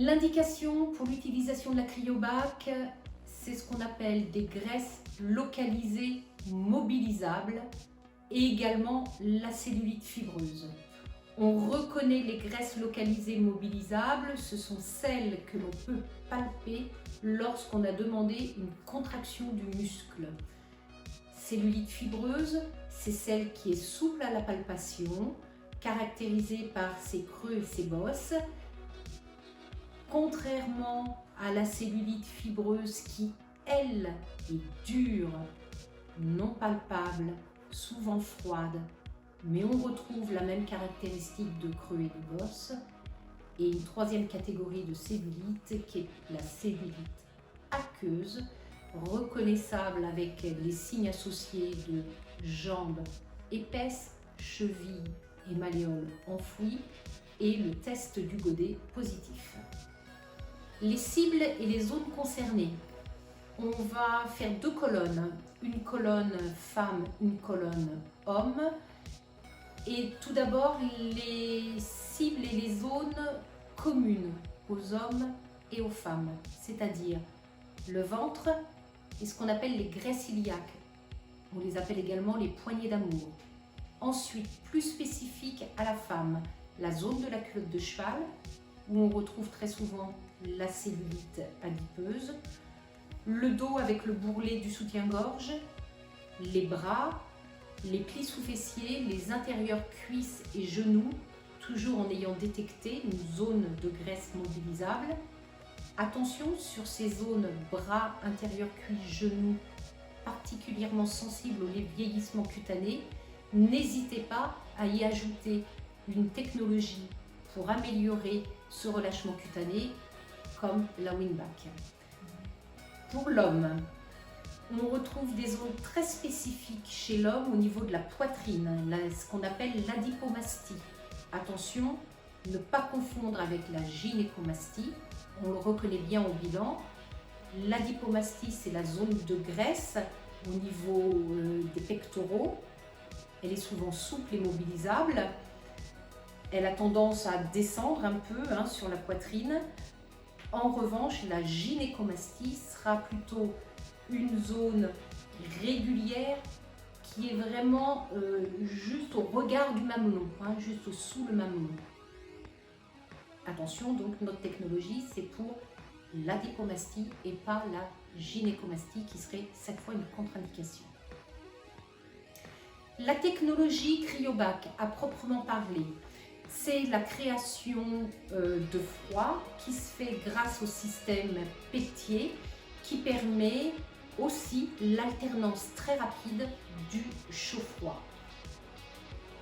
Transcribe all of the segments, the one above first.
L'indication pour l'utilisation de la cryobac, c'est ce qu'on appelle des graisses localisées mobilisables et également la cellulite fibreuse. On reconnaît les graisses localisées mobilisables, ce sont celles que l'on peut palper lorsqu'on a demandé une contraction du muscle. Cellulite fibreuse, c'est celle qui est souple à la palpation, caractérisée par ses creux et ses bosses. Contrairement à la cellulite fibreuse qui, elle, est dure, non palpable, souvent froide, mais on retrouve la même caractéristique de creux et de bosses. Et une troisième catégorie de cellulite qui est la cellulite aqueuse, reconnaissable avec les signes associés de jambes épaisses, chevilles et malléoles enfouis et le test du Godet positif. Les cibles et les zones concernées. On va faire deux colonnes, une colonne femme, une colonne homme. Et tout d'abord, les cibles et les zones communes aux hommes et aux femmes, c'est-à-dire le ventre et ce qu'on appelle les graisses iliaques. On les appelle également les poignées d'amour. Ensuite, plus spécifique à la femme, la zone de la culotte de cheval, où on retrouve très souvent la cellulite adipeuse, le dos avec le bourrelet du soutien-gorge, les bras, les plis sous-fessiers, les intérieurs cuisses et genoux, toujours en ayant détecté une zone de graisse mobilisable. Attention sur ces zones bras, intérieurs cuisses, genoux, particulièrement sensibles au vieillissement cutané. N'hésitez pas à y ajouter une technologie pour améliorer ce relâchement cutané, comme la Winback. Pour l'homme, on retrouve des zones très spécifiques chez l'homme au niveau de la poitrine, ce qu'on appelle l'adipomastie. Attention, ne pas confondre avec la gynécomastie, on le reconnaît bien au bilan. L'adipomastie, c'est la zone de graisse au niveau des pectoraux. Elle est souvent souple et mobilisable. Elle a tendance à descendre un peu sur la poitrine. En revanche, la gynécomastie sera plutôt une zone régulière qui est vraiment juste au regard du mamelon, juste sous le mamelon. Attention, donc notre technologie, c'est pour l'adipomastie et pas la gynécomastie qui serait cette fois une contre-indication. La technologie cryobac, à proprement parler, c'est la création de froid qui se fait grâce au système Peltier qui permet aussi l'alternance très rapide du chaud-froid.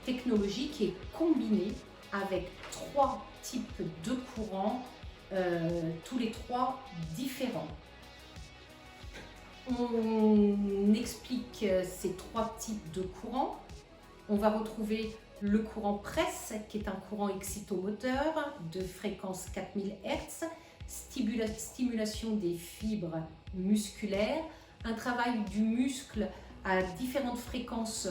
Technologie qui est combinée avec trois types de courants, tous les trois différents. On explique ces trois types de courants. On va retrouver le courant presse, qui est un courant excitomoteur de fréquence 4000 Hz, stimulation des fibres musculaires, un travail du muscle à différentes fréquences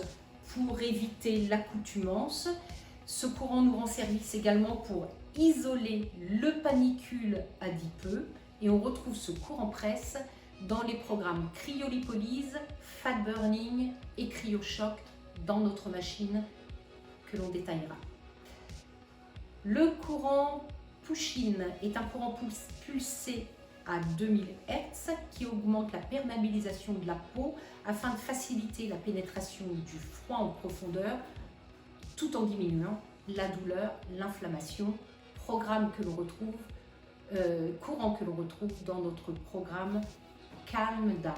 pour éviter l'accoutumance. Ce courant nous rend service également pour isoler le panicule adipeux et on retrouve ce courant presse dans les programmes cryolipolyse, fat burning et cryochoc dans notre machine que l'on détaillera. Le courant push-in est un courant pulsé à 2000 Hz qui augmente la perméabilisation de la peau afin de faciliter la pénétration du froid en profondeur tout en diminuant la douleur, l'inflammation, courant que l'on retrouve dans notre programme Calm Down.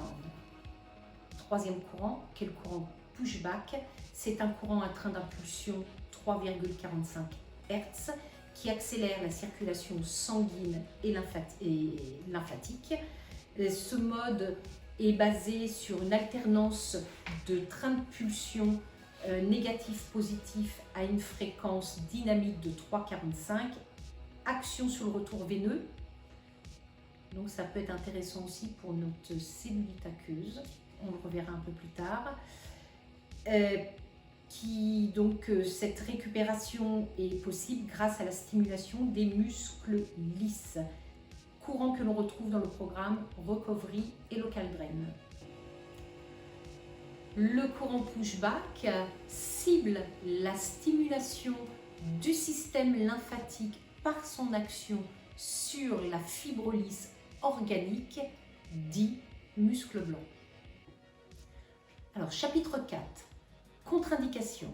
Troisième courant, qui est le courant pushback, c'est un courant à train d'impulsion 3,45 Hz qui accélère la circulation sanguine et lymphatique. Ce mode est basé sur une alternance de train de pulsion négatif-positif à une fréquence dynamique de 3,45, action sur le retour veineux. Donc ça peut être intéressant aussi pour notre cellulite aqueuse, on le reverra un peu plus tard. Cette récupération est possible grâce à la stimulation des muscles lisses. courant que l'on retrouve dans le programme Recovery et Local Brain. Le courant pushback cible la stimulation du système lymphatique par son action sur la fibrolyse organique, dit muscle blanc. Alors, chapitre 4, contre-indications.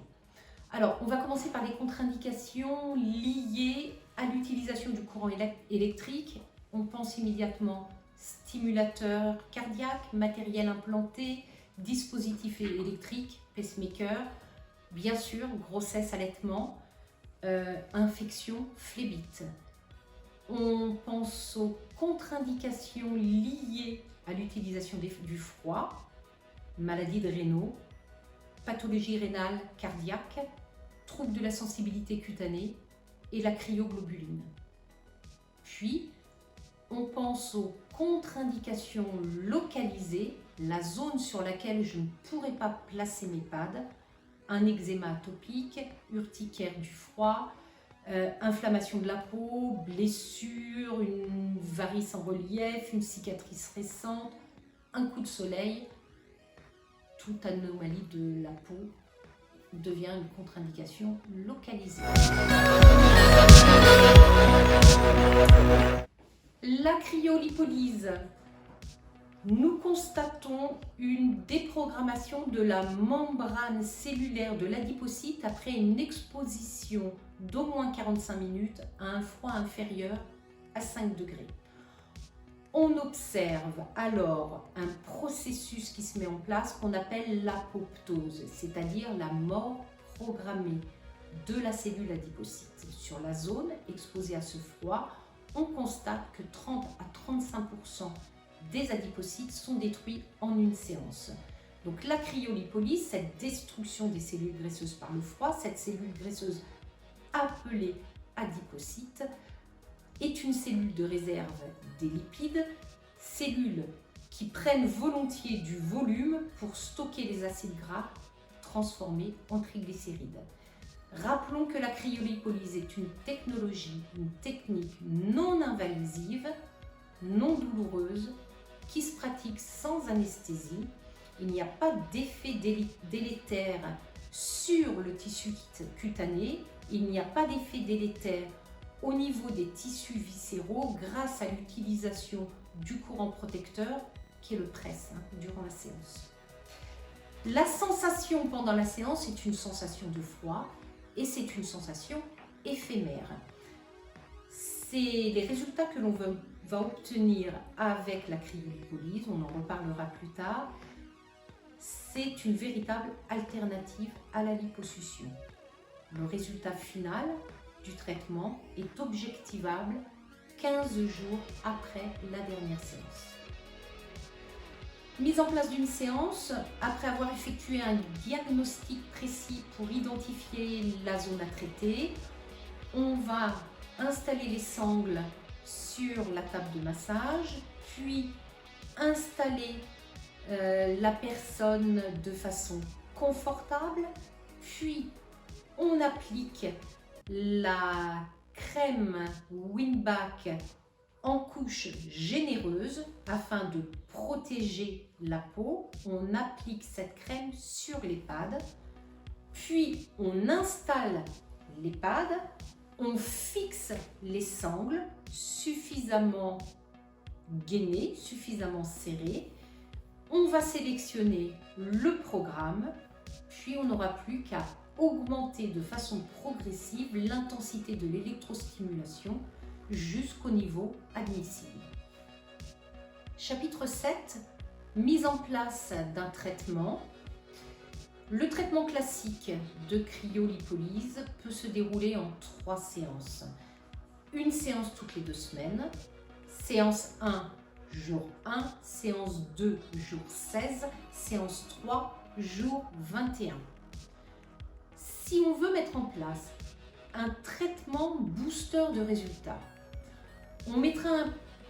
Alors, on va commencer par les contre-indications liées à l'utilisation du courant électrique. On pense immédiatement stimulateur cardiaque, matériel implanté, dispositif électrique, pacemaker, bien sûr, grossesse, allaitement, infection, phlébite. On pense aux contre-indications liées à l'utilisation du froid, maladie de Raynaud, pathologie rénale cardiaque, troubles de la sensibilité cutanée et la cryoglobuline. Puis, on pense aux contre-indications localisées, la zone sur laquelle je ne pourrais pas placer mes pads, un eczéma atopique, urticaire du froid, inflammation de la peau, blessure, une varice en relief, une cicatrice récente, un coup de soleil. Toute anomalie de la peau devient une contre-indication localisée. La cryolipolyse. Nous constatons une déprogrammation de la membrane cellulaire de l'adipocyte après une exposition d'au moins 45 minutes à un froid inférieur à 5 degrés. On observe alors un processus qui se met en place qu'on appelle l'apoptose, c'est-à-dire la mort programmée de la cellule adipocyte. Sur la zone exposée à ce froid, on constate que 30 à 35% des adipocytes sont détruits en une séance. Donc la cryolipolyse, cette destruction des cellules graisseuses par le froid, cette cellule graisseuse appelée adipocyte, est une cellule de réserve des lipides, cellules qui prennent volontiers du volume pour stocker les acides gras transformés en triglycérides. Rappelons que la cryolipolyse est une technologie, une technique non invasive, non douloureuse, qui se pratique sans anesthésie. Il n'y a pas d'effet délétère sur le tissu cutané, il n'y a pas d'effet délétère au niveau des tissus viscéraux grâce à l'utilisation du courant protecteur qui est le press durant la séance. La sensation pendant la séance est une sensation de froid et c'est une sensation éphémère. C'est les résultats que l'on va obtenir avec la cryolipolyse, on en reparlera plus tard. C'est une véritable alternative à la liposuction. Le résultat final du traitement est objectivable 15 jours après la dernière séance. Mise en place d'une séance, après avoir effectué un diagnostic précis pour identifier la zone à traiter, on va installer les sangles sur la table de massage, puis installer la personne de façon confortable, puis on applique la crème Winback en couche généreuse afin de protéger la peau. On applique cette crème sur les pads, puis on installe les pads, on fixe les sangles suffisamment gainées, suffisamment serrées. On va sélectionner le programme, puis on n'aura plus qu'à augmenter de façon progressive l'intensité de l'électrostimulation jusqu'au niveau admissible. Chapitre 7. Mise en place d'un traitement. Le traitement classique de cryolipolyse peut se dérouler en 3 séances. Une séance toutes les 2 semaines, séance 1, jour 1, séance 2, jour 16, séance 3, jour 21. Si on veut mettre en place un traitement booster de résultats, on mettra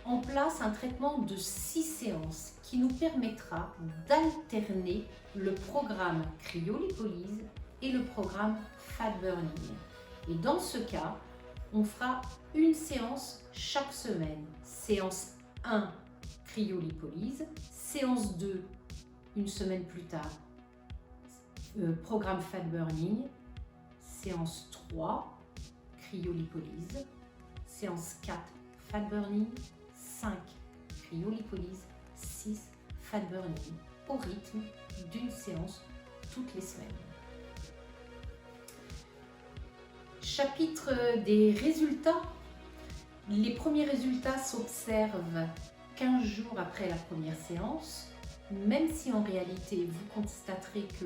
en place un traitement de 6 séances qui nous permettra d'alterner le programme cryolipolyse et le programme fat burning. Et dans ce cas, on fera une séance chaque semaine, séance 1, cryolipolyse, séance 2, une semaine plus tard, programme fat burning, séance 3, cryolipolyse, séance 4, fat burning, 5, cryolipolyse, 6, fat burning, au rythme d'une séance toutes les semaines. Chapitre des résultats. Les premiers résultats s'observent 15 jours après la première séance, même si en réalité vous constaterez que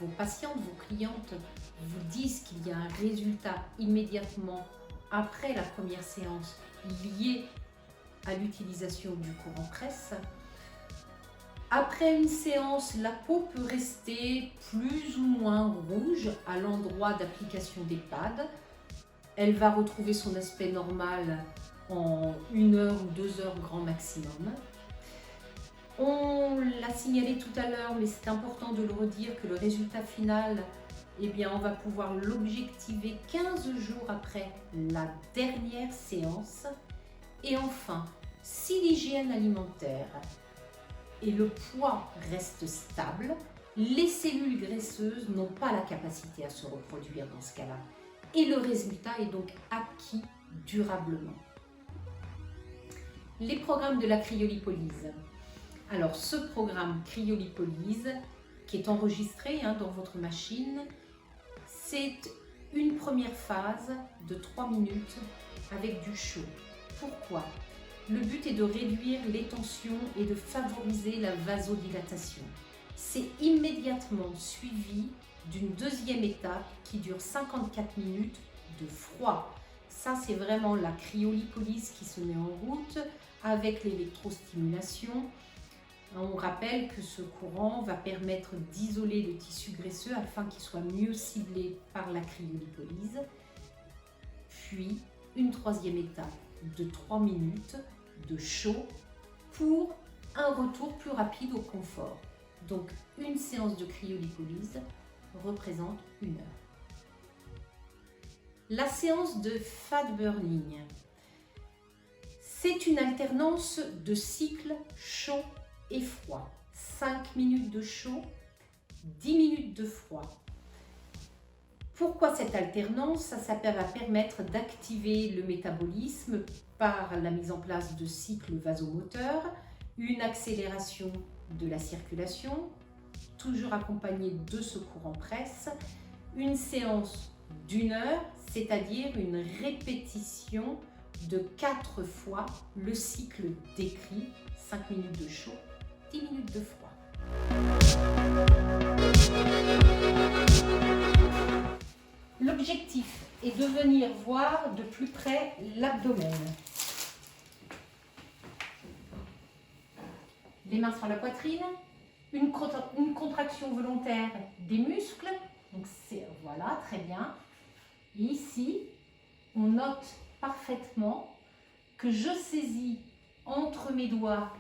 vos patientes, vos clientes vous disent qu'il y a un résultat immédiatement après la première séance lié à l'utilisation du courant presse. Après une séance, la peau peut rester plus ou moins rouge à l'endroit d'application des pads. Elle va retrouver son aspect normal en 1 heure ou 2 heures grand maximum. On l'a signalé tout à l'heure, mais c'est important de le redire que le résultat final, eh bien, on va pouvoir l'objectiver 15 jours après la dernière séance. Et enfin, si l'hygiène alimentaire et le poids restent stables, les cellules graisseuses n'ont pas la capacité à se reproduire dans ce cas-là. Et le résultat est donc acquis durablement. Les programmes de la cryolipolyse. Alors, ce programme cryolipolyse, qui est enregistré dans votre machine, c'est une première phase de 3 minutes avec du chaud. Pourquoi ? Le but est de réduire les tensions et de favoriser la vasodilatation. C'est immédiatement suivi d'une deuxième étape qui dure 54 minutes de froid. Ça, c'est vraiment la cryolipolyse qui se met en route avec l'électrostimulation. On rappelle que ce courant va permettre d'isoler le tissu graisseux afin qu'il soit mieux ciblé par la cryolipolyse. Puis, une troisième étape de 3 minutes de chaud pour un retour plus rapide au confort. Donc, une séance de cryolipolyse représente 1 heure. La séance de fat burning, c'est une alternance de cycles chaud et froid. 5 minutes de chaud, 10 minutes de froid. Pourquoi cette alternance ? Ça va permettre d'activer le métabolisme par la mise en place de cycles vasomoteurs, une accélération de la circulation, toujours accompagnée de ce courant presse, une séance d'1 heure, c'est-à-dire une répétition de 4 fois le cycle décrit, 5 minutes de chaud, 10 minutes de froid. L'objectif est de venir voir de plus près l'abdomen. Les mains sur la poitrine, une contraction volontaire des muscles. Donc voilà, très bien. Et ici, on note parfaitement que je saisis entre mes doigts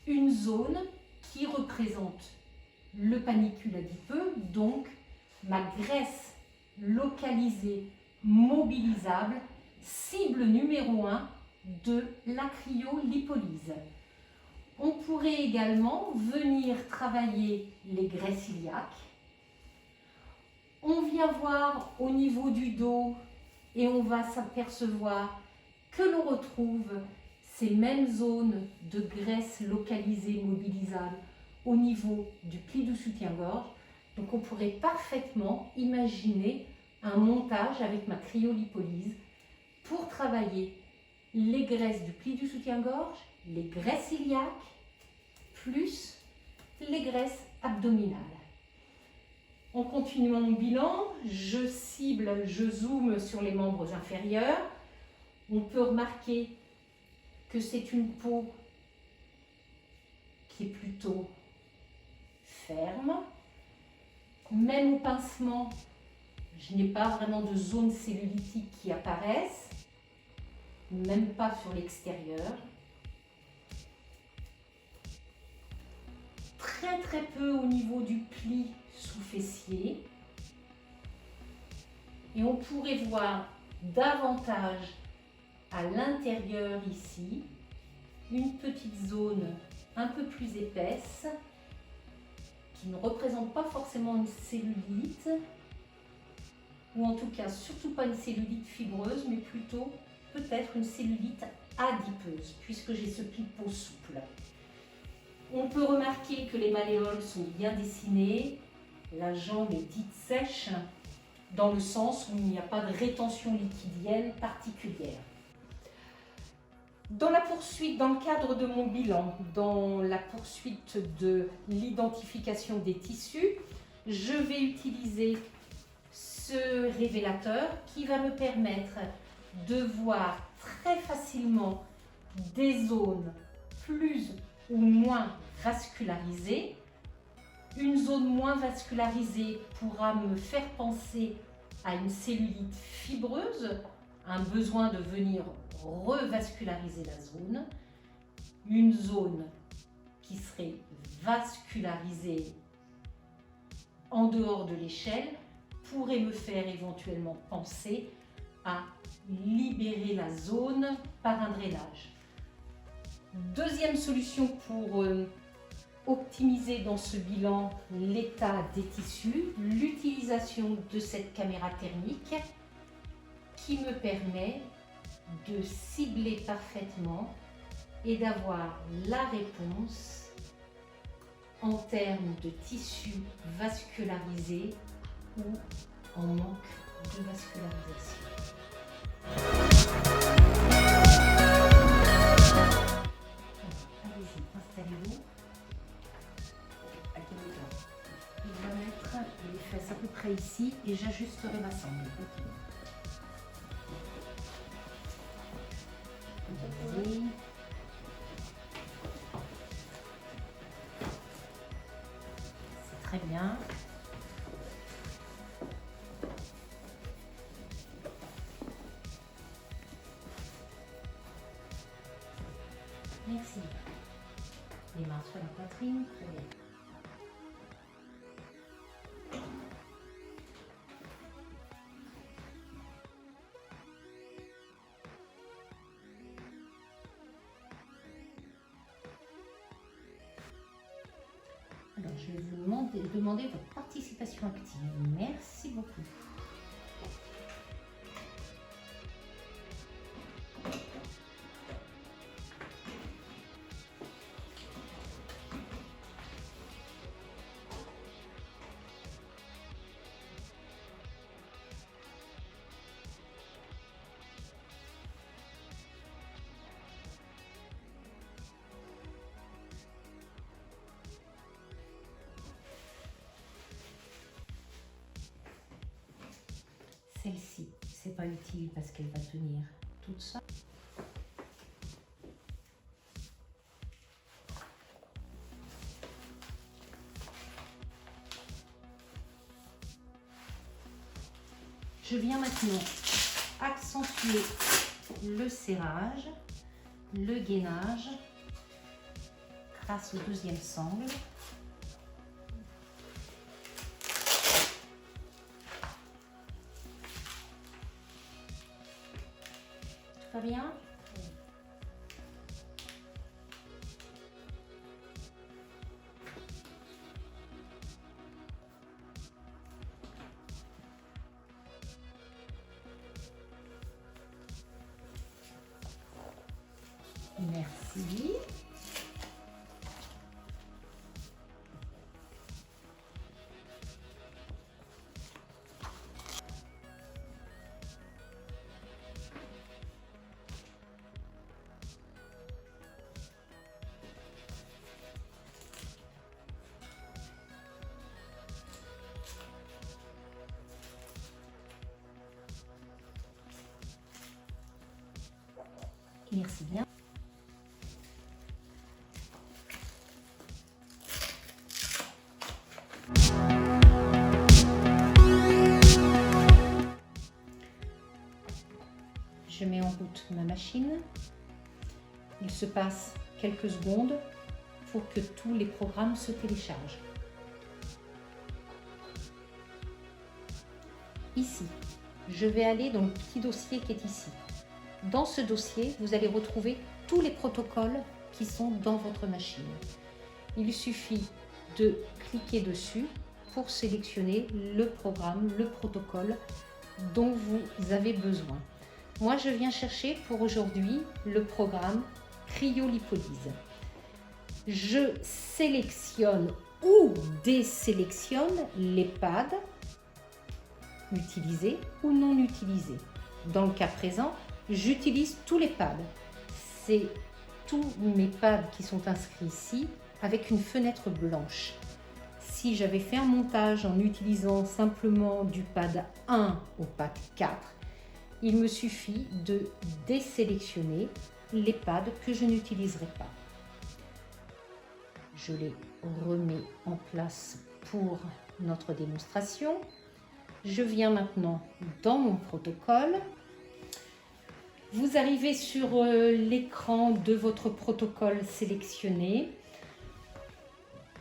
une zone qui représente le panicule adipeux, donc ma graisse localisée, mobilisable, cible numéro 1 de la cryolipolyse. On pourrait également venir travailler les graisses iliaques. On vient voir au niveau du dos et on va s'apercevoir que l'on retrouve ces mêmes zones de graisse localisée, mobilisable au niveau du pli du soutien-gorge. Donc on pourrait parfaitement imaginer un montage avec ma cryolipolyse pour travailler les graisses du pli du soutien-gorge, les graisses iliaques, plus les graisses abdominales. En continuant mon bilan, je cible, je zoome sur les membres inférieurs. On peut remarquer que c'est une peau qui est plutôt ferme. Même au pincement, je n'ai pas vraiment de zone cellulitique qui apparaissent, même pas sur l'extérieur. Très peu au niveau du pli sous-fessier. Et on pourrait voir davantage à l'intérieur ici, une petite zone un peu plus épaisse qui ne représente pas forcément une cellulite, ou en tout cas surtout pas une cellulite fibreuse, mais plutôt peut-être une cellulite adipeuse, puisque j'ai ce pli-de-peau souple. On peut remarquer que les malléoles sont bien dessinés, la jambe est dite sèche, dans le sens où il n'y a pas de rétention liquidienne particulière. Dans la poursuite, dans le cadre de mon bilan, dans la poursuite de l'identification des tissus, je vais utiliser ce révélateur qui va me permettre de voir très facilement des zones plus ou moins vascularisées. Une zone moins vascularisée pourra me faire penser à une cellulite fibreuse, un besoin de venir revasculariser la zone. Une zone qui serait vascularisée en dehors de l'échelle pourrait me faire éventuellement penser à libérer la zone par un drainage. Deuxième solution pour optimiser dans ce bilan l'état des tissus, l'utilisation de cette caméra thermique qui me permet de cibler parfaitement et d'avoir la réponse en termes de tissus vascularisés ou en manque de vascularisation. Allez-y, installez-vous. Je vais mettre les fesses à peu près ici et j'ajusterai ma sangle. Allez-y. C'est très bien. Merci. Les mains sur la poitrine, très bien. Alors, je vais vous demander votre participation active. Merci beaucoup. Celle-ci, c'est pas utile parce qu'elle va tenir toute seule. Je viens maintenant accentuer le serrage, le gainage grâce au deuxième sangle. Tout va bien? Merci. Merci bien. Je mets en route ma machine. Il se passe quelques secondes pour que tous les programmes se téléchargent. Ici, je vais aller dans le petit dossier qui est ici. Dans ce dossier, vous allez retrouver tous les protocoles qui sont dans votre machine. Il suffit de cliquer dessus pour sélectionner le programme, le protocole dont vous avez besoin. Moi, je viens chercher pour aujourd'hui le programme cryolipolyse. Je sélectionne ou désélectionne les pads utilisés ou non utilisés. Dans le cas présent, j'utilise tous les pads. C'est tous mes pads qui sont inscrits ici avec une fenêtre blanche. Si j'avais fait un montage en utilisant simplement du pad 1 au pad 4, il me suffit de désélectionner les pads que je n'utiliserai pas. Je les remets en place pour notre démonstration. Je viens maintenant dans mon protocole. Vous arrivez sur l'écran de votre protocole sélectionné.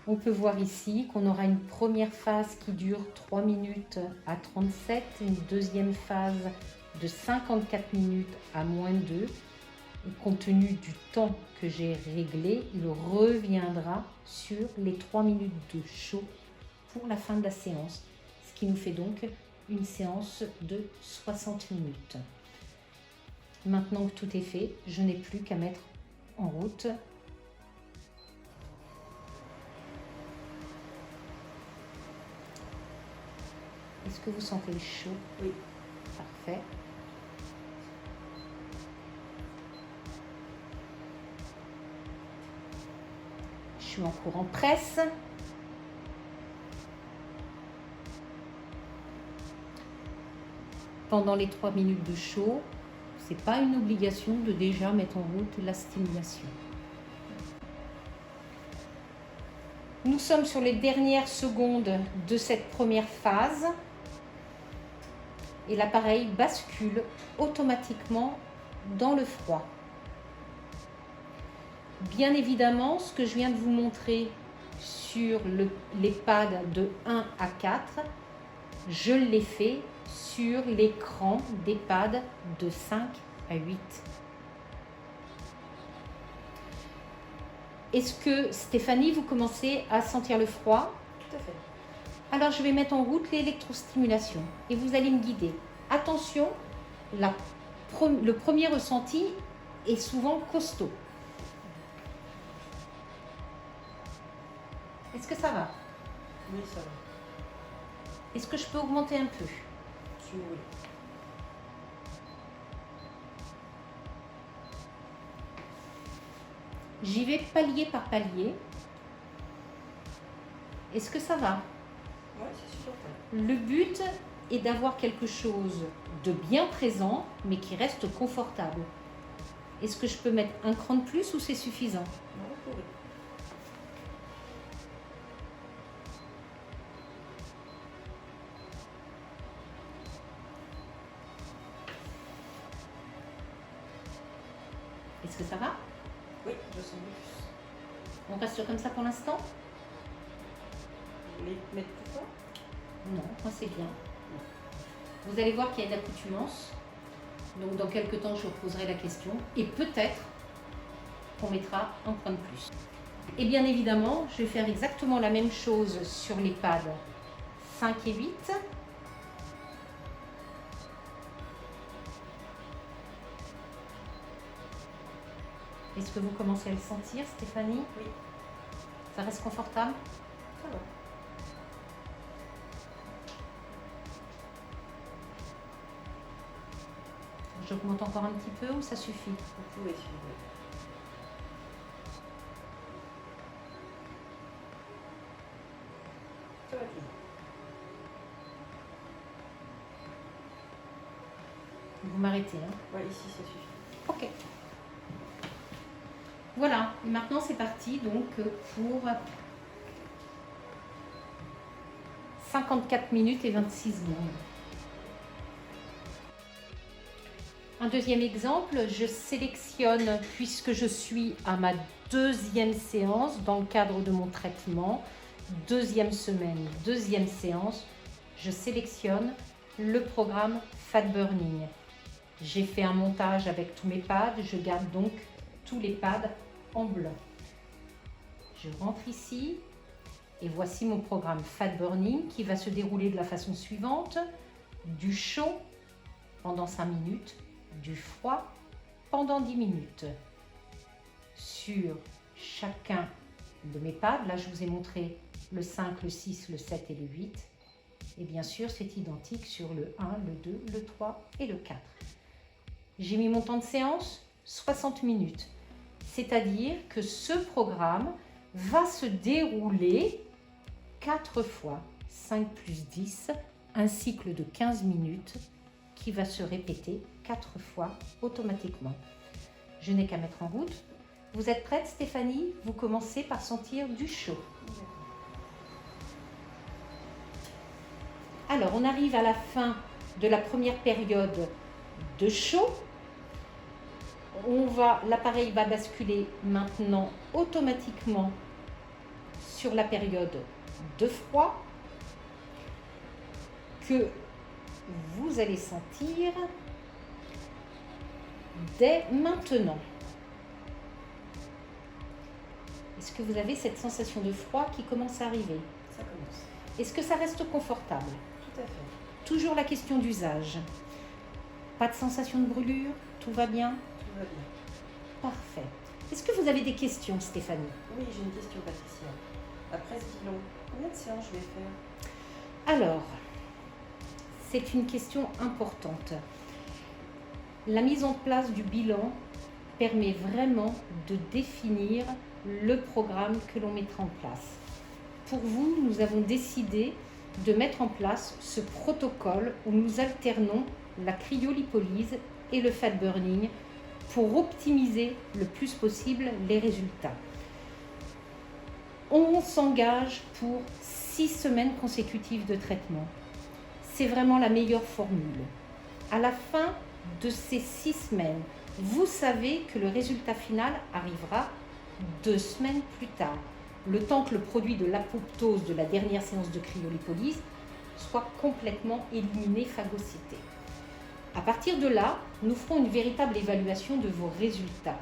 On peut voir ici qu'on aura une première phase qui dure 3 minutes à 37, une deuxième phase de 54 minutes à -2. Et compte tenu du temps que j'ai réglé, il reviendra sur les 3 minutes de show pour la fin de la séance, ce qui nous fait donc une séance de 60 minutes. Maintenant que tout est fait, je n'ai plus qu'à mettre en route. Est-ce que vous sentez le chaud? Oui. Parfait. Je suis en courant presse. Pendant les 3 minutes de show, ce n'est pas une obligation de déjà mettre en route la stimulation. Nous sommes sur les dernières secondes de cette première phase et l'appareil bascule automatiquement dans le froid. Bien évidemment, ce que je viens de vous montrer sur les pads de 1 à 4, je l'ai fait sur l'écran des pads de 5 à 8. Est-ce que, Stéphanie, vous commencez à sentir le froid? Tout à fait. Alors, je vais mettre en route l'électrostimulation et vous allez me guider. Attention, le premier ressenti est souvent costaud. Est-ce que ça va? Oui, ça va. Est-ce que je peux augmenter un peu? Si vous voulez. J'y vais palier par palier. Est-ce que ça va? Oui, c'est supportable. Le but est d'avoir quelque chose de bien présent, mais qui reste confortable. Est-ce que je peux mettre un cran de plus ou c'est suffisant? Non, vous pouvez. Est-ce que ça va? Oui, je sens plus. On reste comme ça pour l'instant? Vous voulez mettre tout ça? Non, moi c'est bien. Vous allez voir qu'il y a une accoutumance. Donc dans quelques temps, je vous poserai la question. Et peut-être qu'on mettra un point de plus. Et bien évidemment, je vais faire exactement la même chose sur les pads 5 et 8. Est-ce que vous commencez à le sentir, Stéphanie? Oui. Ça reste confortable? Ça va. J'augmente encore un petit peu ou ça suffit? Vous pouvez si vous voulez. Ça va toujours. Vous m'arrêtez, hein? Ouais, ici ça suffit. Ok. Voilà, et maintenant c'est parti donc pour 54 minutes et 26 secondes. Un deuxième exemple, je sélectionne, puisque je suis à ma deuxième séance dans le cadre de mon traitement, deuxième semaine, deuxième séance, je sélectionne le programme Fat Burning. J'ai fait un montage avec tous mes pads, je garde donc tous les pads en blanc. Je rentre ici et voici mon programme Fat Burning qui va se dérouler de la façon suivante. Du chaud pendant 5 minutes, du froid pendant 10 minutes. Sur chacun de mes pads, là je vous ai montré le 5, le 6, le 7 et le 8. Et bien sûr c'est identique sur le 1, le 2, le 3 et le 4. J'ai mis mon temps de séance 60 minutes. C'est-à-dire que ce programme va se dérouler 4 fois 5 plus 10, un cycle de 15 minutes qui va se répéter 4 fois automatiquement. Je n'ai qu'à mettre en route. Vous êtes prête, Stéphanie? Vous commencez par sentir du chaud. Alors, on arrive à la fin de la première période de chaud. L'appareil va basculer maintenant automatiquement sur la période de froid que vous allez sentir dès maintenant. Est-ce que vous avez cette sensation de froid qui commence à arriver? Ça commence. Est-ce que ça reste confortable? Tout à fait. Toujours la question d'usage. Pas de sensation de brûlure? Tout va bien? Tout va bien. Parfait. Est-ce que vous avez des questions, Stéphanie? Oui, j'ai une question, Patricia. Après ce bilan, combien de séances je vais faire? Alors, c'est une question importante. La mise en place du bilan permet vraiment de définir le programme que l'on mettra en place. Pour vous, nous avons décidé de mettre en place ce protocole où nous alternons la cryolipolyse et le fat burning pour optimiser le plus possible les résultats. On s'engage pour 6 semaines consécutives de traitement. C'est vraiment la meilleure formule. À la fin de ces 6 semaines, vous savez que le résultat final arrivera 2 semaines plus tard, le temps que le produit de l'apoptose de la dernière séance de cryolipolyse soit complètement éliminé, phagocyté. À partir de là, nous ferons une véritable évaluation de vos résultats.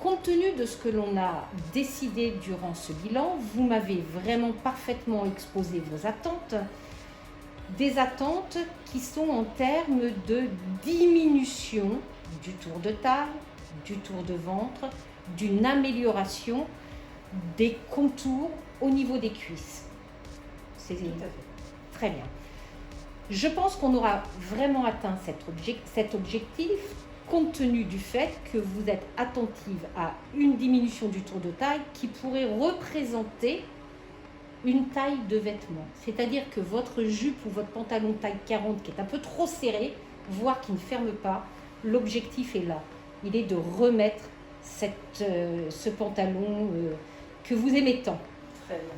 Compte tenu de ce que l'on a décidé durant ce bilan, vous m'avez vraiment parfaitement exposé vos attentes. Des attentes qui sont en termes de diminution du tour de taille, du tour de ventre, d'une amélioration des contours au niveau des cuisses. C'est Tout à fait. très bien. Je pense qu'on aura vraiment atteint cet objectif compte tenu du fait que vous êtes attentive à une diminution du tour de taille qui pourrait représenter une taille de vêtement. C'est-à-dire que votre jupe ou votre pantalon taille 40 qui est un peu trop serré, voire qui ne ferme pas, l'objectif est là. Il est de remettre ce pantalon que vous aimez tant. Très bien.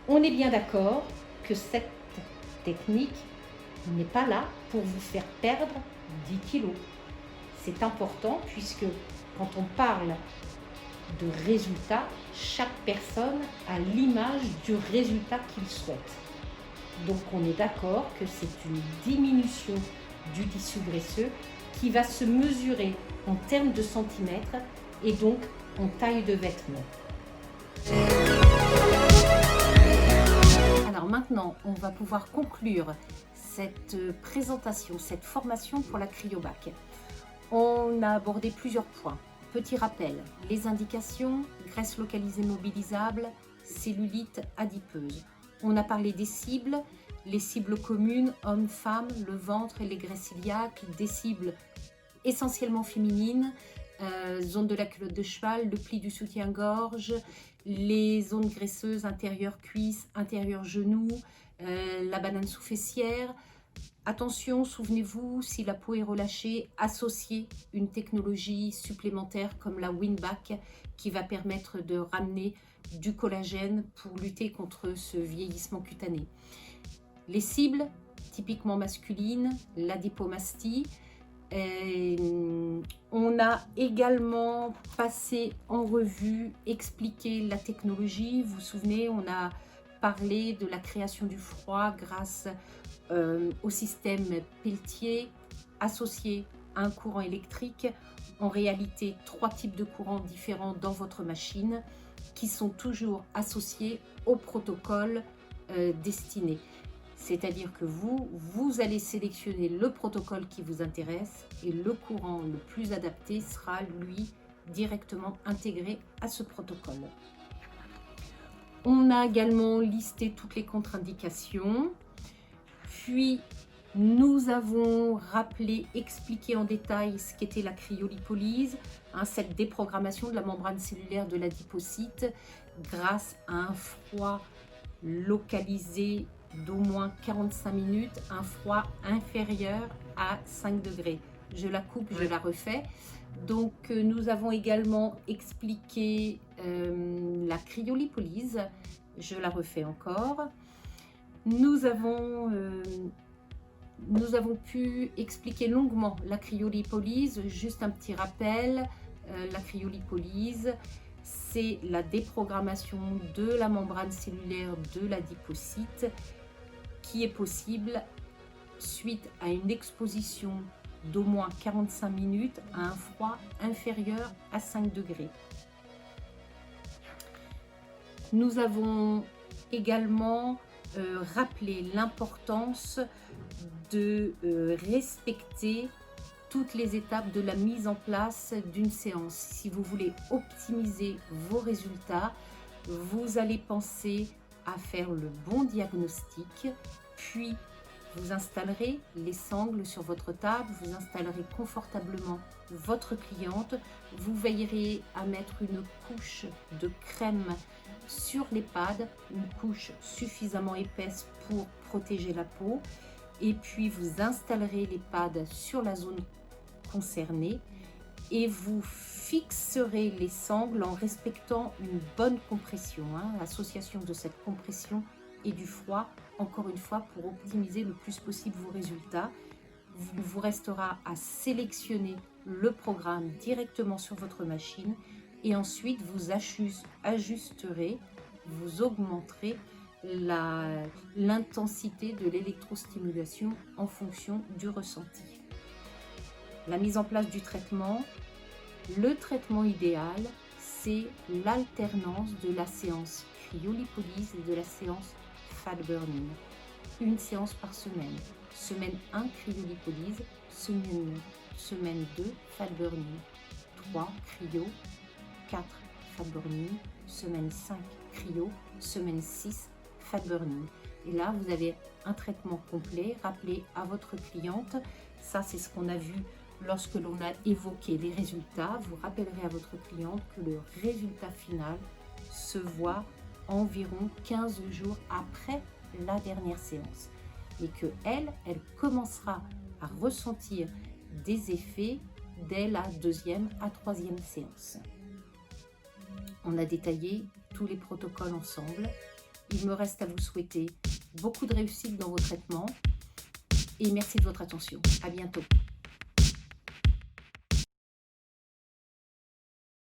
On est bien d'accord que cette technique n'est pas là pour vous faire perdre 10 kilos. C'est important puisque quand on parle de résultat, chaque personne a l'image du résultat qu'il souhaite. Donc on est d'accord que c'est une diminution du tissu graisseux qui va se mesurer en termes de centimètres et donc en taille de vêtement. Alors maintenant, on va pouvoir conclure cette présentation, cette formation pour la cryobac. On a abordé plusieurs points. Petit rappel, les indications, graisse localisée mobilisable, cellulite adipeuse. On a parlé des cibles, les cibles communes, hommes, femmes, le ventre et les graisses iliaques, des cibles essentiellement féminines, zone de la culotte de cheval, le pli du soutien-gorge, les zones graisseuses intérieures cuisses, intérieures genoux, la banane sous-fessière. Attention, souvenez-vous, si la peau est relâchée, associez une technologie supplémentaire comme la Winback qui va permettre de ramener du collagène pour lutter contre ce vieillissement cutané. Les cibles, typiquement masculines, l'adipomastie. On a également passé en revue, expliqué la technologie. Vous vous souvenez, on a parlé de la création du froid grâce au système Peltier associé un courant électrique. En réalité, 3 types de courants différents dans votre machine qui sont toujours associés au protocole destiné. C'est-à-dire que vous allez sélectionner le protocole qui vous intéresse et le courant le plus adapté sera, lui, directement intégré à ce protocole. On a également listé toutes les contre-indications. Puis, nous avons rappelé, expliqué en détail ce qu'était la cryolipolyse, cette déprogrammation de la membrane cellulaire de l'adipocyte grâce à un froid localisé d'au moins 45 minutes, un froid inférieur à 5 degrés. Je la coupe, je la refais. Donc, nous avons également expliqué la cryolipolyse. Je la refais encore. Nous avons pu expliquer longuement la cryolipolyse. Juste un petit rappel, la cryolipolyse, c'est la déprogrammation de la membrane cellulaire de l'adipocyte qui est possible suite à une exposition d'au moins 45 minutes à un froid inférieur à 5 degrés. Nous avons également rappelé l'importance de respecter toutes les étapes de la mise en place d'une séance. Si vous voulez optimiser vos résultats, vous allez penser à faire le bon diagnostic, puis vous installerez les sangles sur votre table, vous installerez confortablement votre cliente, vous veillerez à mettre une couche de crème sur les pads, une couche suffisamment épaisse pour protéger la peau, et puis vous installerez les pads sur la zone concernée et vous fixerez les sangles en respectant une bonne compression, l'association de cette compression et du froid, encore une fois, pour optimiser le plus possible vos résultats. Il vous restera à sélectionner le programme directement sur votre machine et ensuite vous ajusterez, vous augmenterez l'intensité de l'électrostimulation en fonction du ressenti. La mise en place du traitement, le traitement idéal, c'est l'alternance de la séance cryolipolyse et de la séance fat burning. Une séance par semaine. Semaine 1, cryolipolyse. Semaine 2, fat burning. 3, cryo. 4, fat burning. Semaine 5, cryo. Semaine 6, fat burning. Et là, vous avez un traitement complet. Rappelez à votre cliente, ça c'est ce qu'on a vu lorsque l'on a évoqué les résultats. Vous rappellerez à votre cliente que le résultat final se voit environ 15 jours après la dernière séance et que elle commencera à ressentir des effets dès la 2e à 3e séance. On a détaillé tous les protocoles ensemble. Il me reste à vous souhaiter beaucoup de réussite dans vos traitements et merci de votre attention. À bientôt.